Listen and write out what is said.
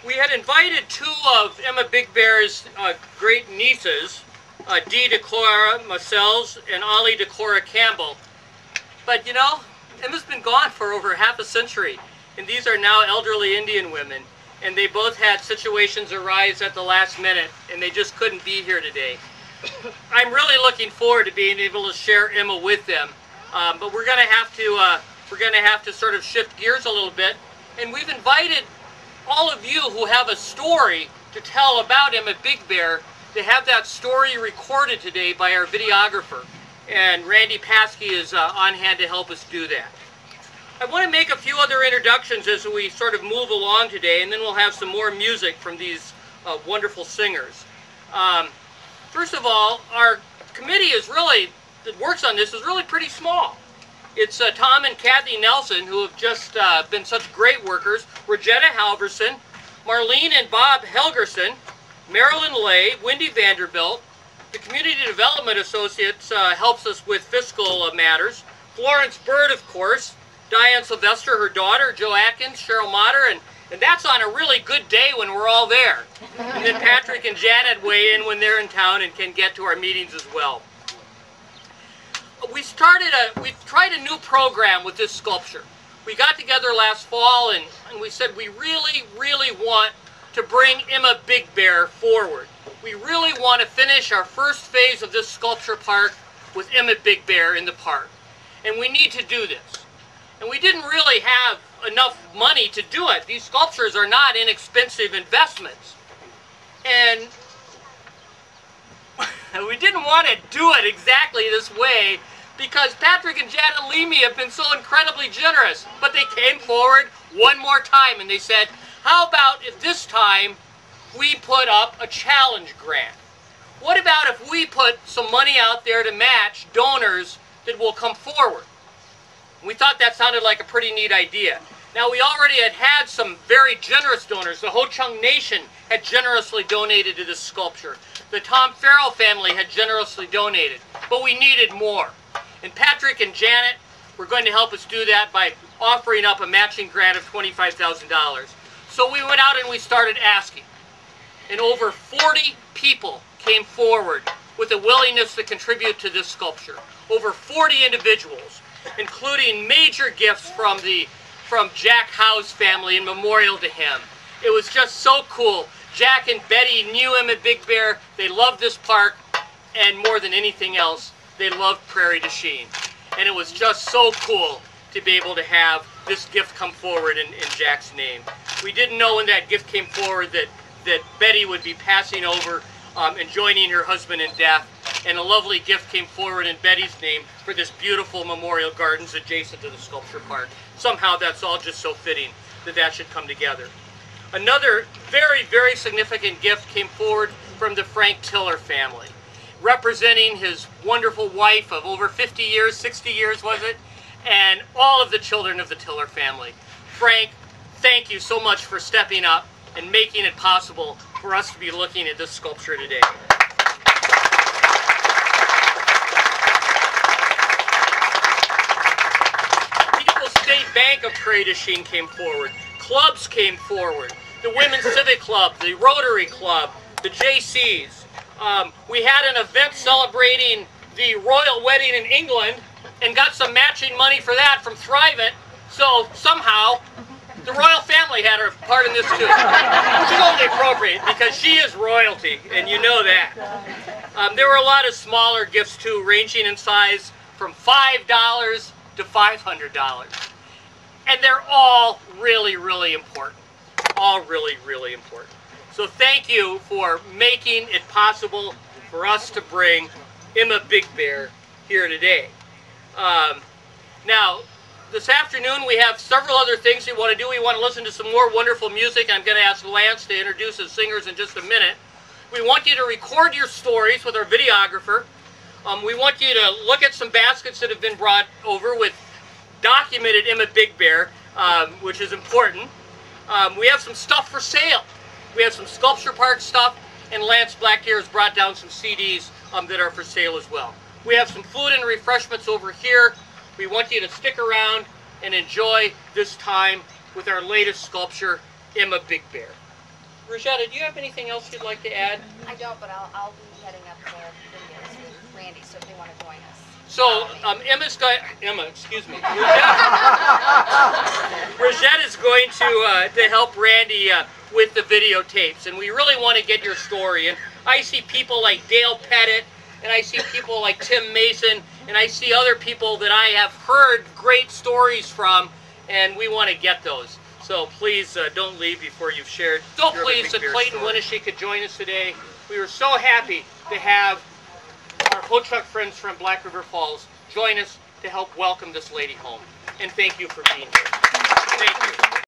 We had invited two of Emma Big Bear's great nieces, Dee Decorah Marcells and Ollie Decorah Campbell. But you know, Emma's been gone for over half a century, and these are now elderly Indian women, and they both had situations arise at the last minute, and they just couldn't be here today. I'm really looking forward to being able to share Emma with them, but we're going to have to sort of shift gears a little bit, and we've invited all of you who have a story to tell about Emma Big Bear to have that story recorded today by our videographer. And Randy Paskey is on hand to help us do that. I want to make a few other introductions as we sort of move along today, and then we'll have some more music from these wonderful singers. First of all, our committee that works on this is really pretty small. It's Tom and Kathy Nelson, who have just been such great workers, Regetta Halverson, Marlene and Bob Helgerson, Marilyn Lay, Wendy Vanderbilt. The Community Development Associates helps us with fiscal matters. Florence Bird, of course, Diane Sylvester, her daughter, Joe Atkins, Cheryl Motter, and that's on a really good day when we're all there. And then Patrick and Janet weigh in when they're in town and can get to our meetings as well. We tried a new program with this sculpture. We got together last fall and we said we really want to bring Emma Big Bear forward. We really want to finish our first phase of this sculpture park with Emma Big Bear in the park. And we need to do this. And we didn't really have enough money to do it. These sculptures are not inexpensive investments. And we didn't want to do it exactly this way because Patrick and Janet Leamy have been so incredibly generous. But they came forward one more time and they said, how about if this time we put up a challenge grant? What about if we put some money out there to match donors that will come forward? We thought that sounded like a pretty neat idea. Now, we already had some very generous donors. The Ho Chunk Nation had generously donated to this sculpture. The Tom Farrell family had generously donated, but we needed more. And Patrick and Janet were going to help us do that by offering up a matching grant of $25,000. So we went out and we started asking. And over 40 people came forward with a willingness to contribute to this sculpture. Over 40 individuals, including major gifts from Jack Howe's family in memorial to him. It was just so cool. Jack and Betty knew Emma Big Bear. They loved this park, and more than anything else, they loved Prairie du Chien. And it was just so cool to be able to have this gift come forward in Jack's name. We didn't know when that gift came forward that Betty would be passing over and joining her husband in death, and a lovely gift came forward in Betty's name for this beautiful memorial gardens adjacent to the sculpture park. Somehow that's all just so fitting that should come together. Another very significant gift came forward from the Frank Tiller family, representing his wonderful wife of over 50 years, 60 years was it, and all of the children of the Tiller family. Frank, thank you so much for stepping up and making it possible for us to be looking at this sculpture today. People's State Bank of Prairie du Chien came forward. Clubs came forward. The Women's Civic Club, the Rotary Club, the JCs. We had an event celebrating the royal wedding in England and got some matching money for that from Thrivent. So somehow the royal family had a part in this too, which is only appropriate because she is royalty, and you know that. There were a lot of smaller gifts too, ranging in size from $5 to $500. And they're all really important. All really important. So thank you for making it possible for us to bring Emma Big Bear here today. Now, this afternoon we have several other things we want to do. We want to listen to some more wonderful music. I'm going to ask Lance to introduce his singers in just a minute. We want you to record your stories with our videographer. We want you to look at some baskets that have been brought over with documented Emma Big Bear, which is important. We have some stuff for sale. We have some sculpture park stuff, and Lance Blackdeer has brought down some CDs that are for sale as well. We have some food and refreshments over here. We want you to stick around and enjoy this time with our latest sculpture, Emma Big Bear. Rosetta, do you have anything else you'd like to add? I don't, but I'll be heading up to videos with Randy, so if they want to join us. So, excuse me. Rosetta's going to help Randy with the videotapes, and we really want to get your story. And I see people like Dale Pettit, and I see people like Tim Mason, and I see other people that I have heard great stories from, and we want to get those. So please don't leave before you've shared. So pleased that Clayton Winnebagos could join us today. We were so happy to have our Ho-Chunk friends from Black River Falls join us to help welcome this lady home. And thank you for being here. Thank you.